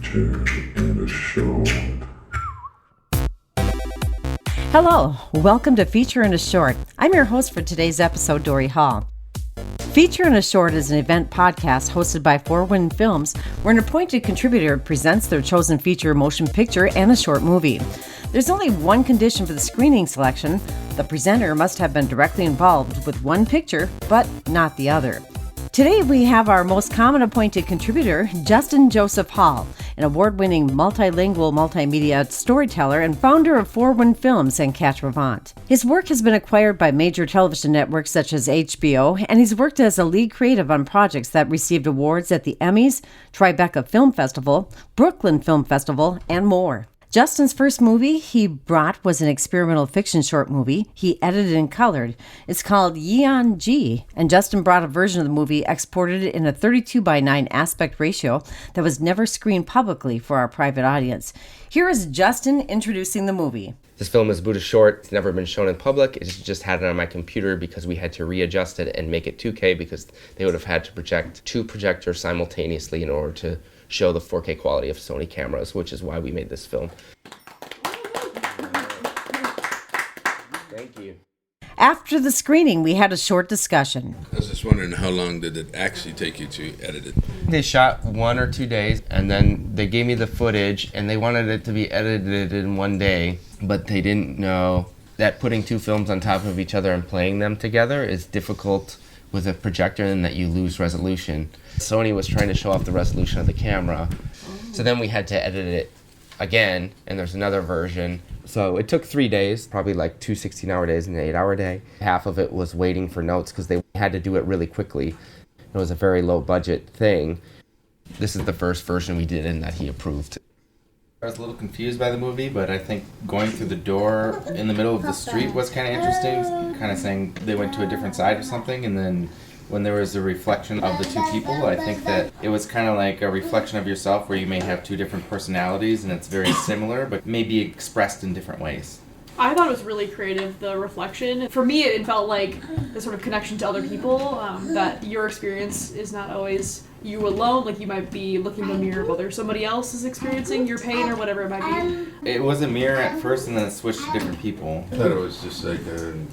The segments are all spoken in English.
feature and a short. Hello, welcome to Feature and a Short. I'm your host for today's episode, Dory Hall. Feature and a Short is an event podcast hosted by Fourwind Films, where an appointed contributor presents their chosen feature motion picture and a short movie. There's only one condition for the screening selection. The presenter must have been directly involved with one picture, but not the other. Today we have our most common appointed contributor, Justin Joseph Hall, an award-winning multilingual multimedia storyteller and founder of Fourwind Films and Catch Revant. His work has been acquired by major television networks such as HBO, and he's worked as a lead creative on projects that received awards at the Emmys, Tribeca Film Festival, Brooklyn Film Festival, and more. Justin's first movie he brought was an experimental fiction short movie he edited and colored. It's called Yeon-Gi, and Justin brought a version of the movie exported in a 32:9 aspect ratio that was never screened publicly for our private audience. Here is Justin introducing the movie. This film is a Buddhist short. It's never been shown in public. It's just had it on my computer because we had to readjust it and make it 2K because they would have had to project two projectors simultaneously in order to show the 4K quality of Sony cameras, which is why we made this film. Thank you. After the screening, we had a short discussion. I was just wondering, how long did it actually take you to edit it? They shot 1 or 2 days, and then they gave me the footage, and they wanted it to be edited in 1 day, but they didn't know that putting two films on top of each other and playing them together is difficult with a projector and that you lose resolution. Sony was trying to show off the resolution of the camera, so then we had to edit it again, and there's another version. So it took 3 days, probably like 2 16-hour days and an 8-hour day. Half of it was waiting for notes because they had to do it really quickly. It was a very low budget thing. This is the first version we did and that he approved. I was a little confused by the movie, but I think going through the door in the middle of the street was kind of interesting, kind of saying they went to a different side or something, and then when there was a reflection of the two people, I think that it was kind of like a reflection of yourself where you may have two different personalities and it's very similar, but maybe expressed in different ways. I thought it was really creative, the reflection. For me, it felt like the sort of connection to other people, that your experience is not always you alone. Like, you might be looking in the mirror of whether somebody else is experiencing your pain or whatever it might be. It was a mirror at first and then it switched to different people. I thought it was just like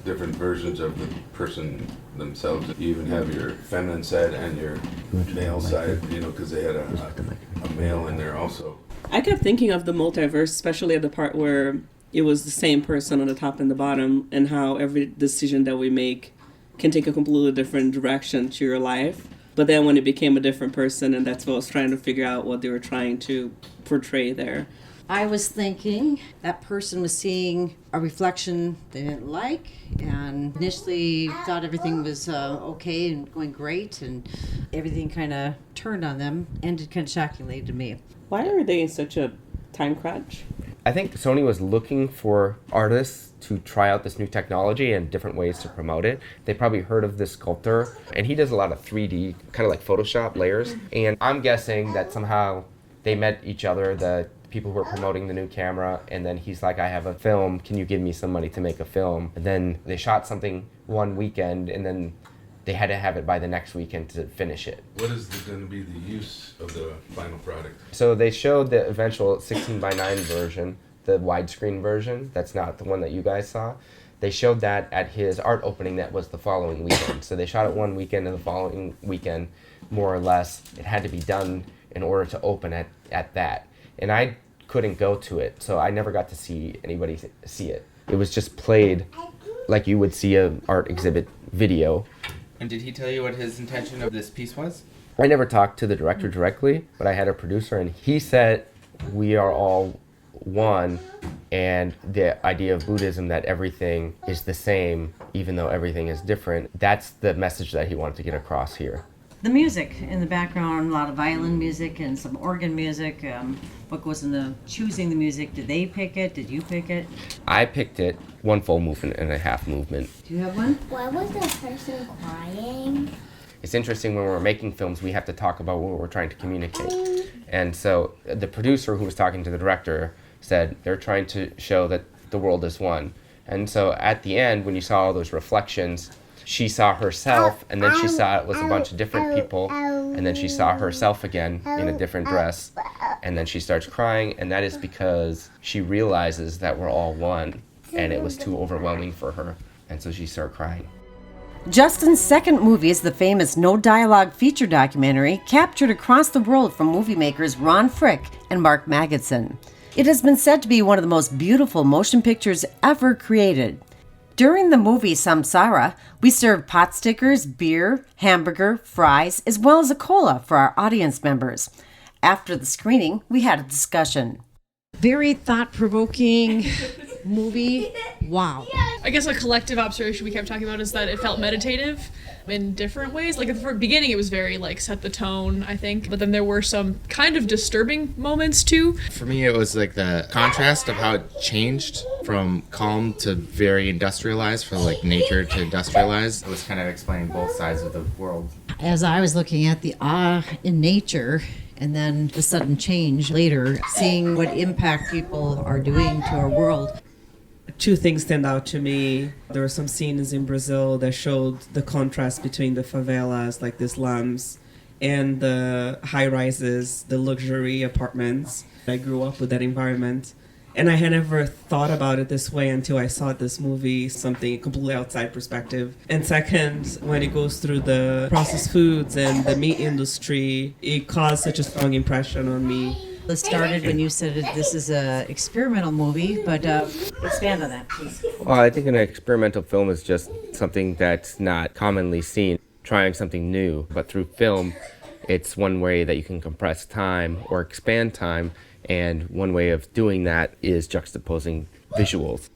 different versions of the person themselves. You even have your feminine side and your male side, because they had a male in there also. I kept thinking of the multiverse, especially at the part where it was the same person on the top and the bottom, and how every decision that we make can take a completely different direction to your life. But then when it became a different person, and that's what I was trying to figure out what they were trying to portray there. I was thinking that person was seeing a reflection they didn't like, and initially thought everything was okay and going great, and everything kind of turned on them, ended kind of shockingly to me. Why are they in such a time crunch? I think Sony was looking for artists to try out this new technology and different ways to promote it. They probably heard of this sculptor, and he does a lot of 3D, kind of like Photoshop layers. And I'm guessing that somehow they met each other, the people who were promoting the new camera, and then he's like, I have a film, can you give me some money to make a film? And then they shot something one weekend, and then they had to have it by the next weekend to finish it. What is going to be the use of the final product? So they showed the eventual 16:9 version, the widescreen version. That's not the one that you guys saw. They showed that at his art opening that was the following weekend. So they shot it one weekend, and the following weekend, more or less, it had to be done in order to open at that. And I couldn't go to it, so I never got to see anybody see it. It was just played like you would see an art exhibit video. And did he tell you what his intention of this piece was? I never talked to the director directly, but I had a producer, and he said we are all one, and the idea of Buddhism that everything is the same even though everything is different, that's the message that he wanted to get across here. The music in the background, a lot of violin music and some organ music. What goes into choosing the music? Did they pick it? Did you pick it? I picked it, one full movement and a half movement. Do you have one? Why was the person crying? It's interesting when we're making films, we have to talk about what we're trying to communicate. And so the producer who was talking to the director said they're trying to show that the world is one. And so at the end, when you saw all those reflections, she saw herself, and then she saw it was a bunch of different people, and then she saw herself again in a different dress, and then she starts crying, and that is because she realizes that we're all one, and it was too overwhelming for her, and so she started crying. Justin's second movie is the famous no-dialogue feature documentary captured across the world from movie makers Ron Frick and Mark Magidson. It has been said to be one of the most beautiful motion pictures ever created. During the movie Samsara, we served pot stickers, beer, hamburger, fries, as well as a cola for our audience members. After the screening, we had a discussion. Very thought-provoking movie. Wow. I guess a collective observation we kept talking about is that it felt meditative in different ways. Like at the beginning, it was very like set the tone, I think. But then there were some kind of disturbing moments too. For me, it was like the contrast of how it changed from calm to very industrialized, from like nature to industrialized. It was kind of explaining both sides of the world. As I was looking at the awe in nature and then the sudden change later, seeing what impact people are doing to our world. Two things stand out to me. There were some scenes in Brazil that showed the contrast between the favelas, like the slums, and the high rises, the luxury apartments. I grew up with that environment. And I had never thought about it this way until I saw this movie, something completely outside perspective. And second, when it goes through the processed foods and the meat industry, it caused such a strong impression on me. It started when you said this is a experimental movie, but expand on that, please. Well, I think an experimental film is just something that's not commonly seen, trying something new. But through film, it's one way that you can compress time or expand time, and one way of doing that is juxtaposing visuals.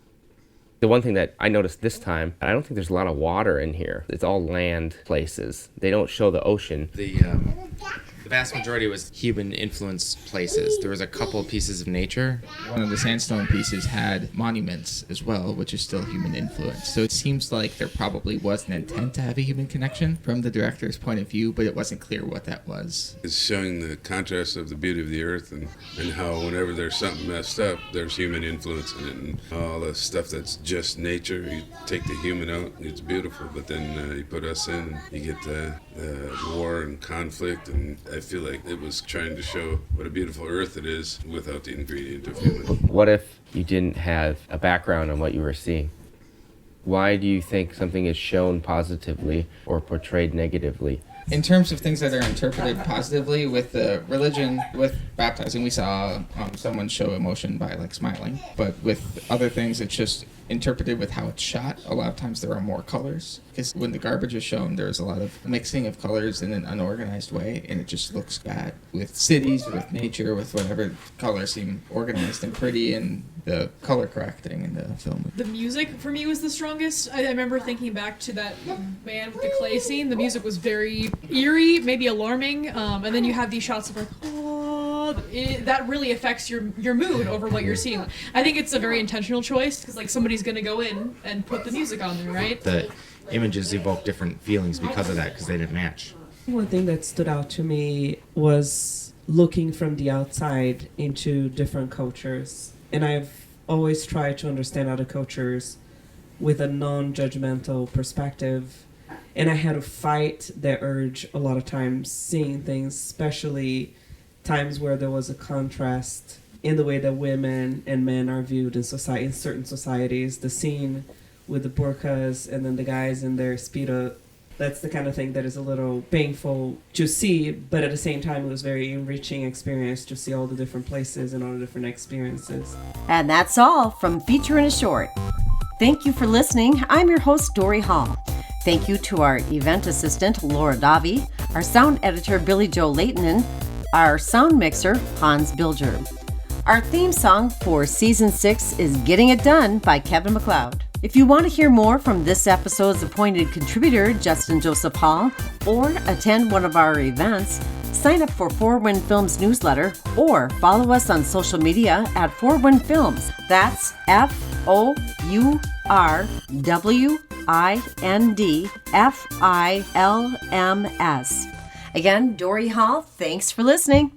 The one thing that I noticed this time, I don't think there's a lot of water in here. It's all land places. They don't show the ocean. The vast majority was human-influenced places. There was a couple pieces of nature. One of the sandstone pieces had monuments as well, which is still human influence. So it seems like there probably was an intent to have a human connection from the director's point of view, but it wasn't clear what that was. It's showing the contrast of the beauty of the earth and how whenever there's something messed up, there's human influence in it, and all the stuff that's just nature, you take the human out, it's beautiful, but then you put us in, you get the war and conflict, and I feel like it was trying to show what a beautiful earth it is without the ingredient of human. What if you didn't have a background on what you were seeing? Why do you think something is shown positively or portrayed negatively? In terms of things that are interpreted positively with the religion, with baptizing, we saw someone show emotion by like smiling. But with other things, it's just interpreted with how it's shot. A lot of times there are more colors. Because when the garbage is shown, there's a lot of mixing of colors in an unorganized way, and it just looks bad. With cities, with nature, with whatever, colors seem organized and pretty, and the color correcting in the film. The music for me was the strongest. I remember thinking back to that man with the clay scene. The music was very eerie, maybe alarming, and then you have these shots of like, oh, that really affects your mood over what you're seeing. I think it's a very intentional choice because like somebody's gonna go in and put the music on there, right? The images evoke different feelings because of that, because they didn't match. One thing that stood out to me was looking from the outside into different cultures. And I've always tried to understand other cultures with a non-judgmental perspective. And I had to fight that urge a lot of times, seeing things, especially times where there was a contrast in the way that women and men are viewed in society, in certain societies. The scene with the burqas and then the guys in their speedo, that's the kind of thing that is a little painful to see, but at the same time it was very enriching experience to see all the different places and all the different experiences. And that's all from Feature in a Short. Thank you for listening. I'm your host, Dory Hall. Thank you to our event assistant, Laura Davi, our sound editor, Billy Joe Leighton, our sound mixer, Hans Bilger. Our theme song for Season 6 is Getting It Done by Kevin MacLeod. If you want to hear more from this episode's appointed contributor, Justin Joseph Hall, or attend one of our events, sign up for Fourwind Films newsletter or follow us on social media at Fourwind Films. That's FOURWIND FILMS. Again, Dory Hall, thanks for listening.